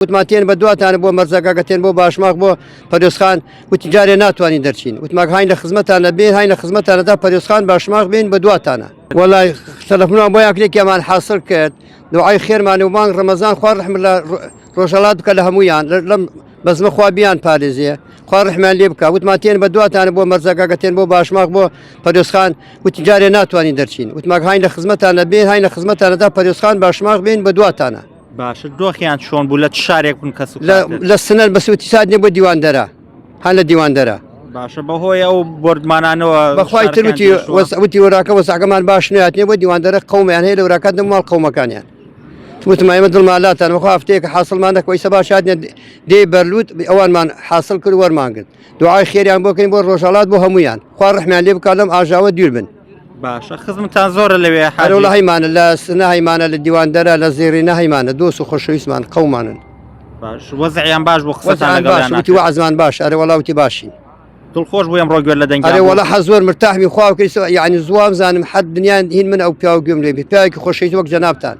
وتماتين بدواتان بو مرزقاقتين بو باشماق بو پەرێزخان وتیجارێ ناتوانین دەرچین وتماک هاین لە خزمەتانە بین هاین لە خزمەتانەدا پەرێزخان باشماق بین بە دواتانە وەڵای تەلەفۆنمان بۆ یەکێکیان حاصل کرد دوعای خێرمان و مانگ ڕەمەزان خوا ڕەحم لە ڕۆژهەڵات بکە لە هەموویان لەم بەزمە خوا بیان پارێزیە خوا ڕەحمیان لێ بکە وتماتێن بە دواتانە بۆ مەرزەقاقەتێن بۆ باشماق بۆ پەرێزخان وتیجارێ ناتوانین دەرچین وتماک هاین لە خزمەتانە بین هاین لە خزمەتانەدا پەرێزخان باشماق بین بە دواتانە باشە دۆخیان چۆن بوو لە چ شارێک بوون کەس لە سنەر بەسوتی سادنێ بۆ دیواندەرە هەن لە دیواندەرە باشە بەهۆی ئەو بردمانانەوە بەخوای تروتی وتی وەراکە وەساگەمان باش ناتنێ بۆ دیواندەرە قەومیان هەیە لە وراکات دەماڵ قەومەکانیان وتم ئێمە دڵمالاتان وەخوا هەفتەیەکە حاصلمان دەکەوەی سەبا شادنێ دێ بەرلوت ئەوانمان حاصل کرد وەرمان کرد دوعای خێریان بۆکەین بۆ ڕۆژهەڵات بۆ هەمویان خوا ڕەحمیان لێ بکات لەم ئاژاوە دوور بن باشە خزمتان زۆرە لەوێ هەرەوڵە هەیمانە لە سنە هەیمانە لە دیواندەرە لە زێڕینە هەیمانە دۆست و خۆشەویستمان قەومانن باش وەزعیان باش بۆ قسەتان باش وتی وەعزمان باش ئەرێ وەڵاوتی باشین دڵخۆش بوو ئەمڕۆ گوێر لە دەنگ ئەرێ وەڵا حە زۆر مرتاحمی خوا کەیس یعنی زوام زانم حەد دنیان هین من ئەو پیاو گوێم لێ پیاوێکی خۆشەویست وەک جەنابتان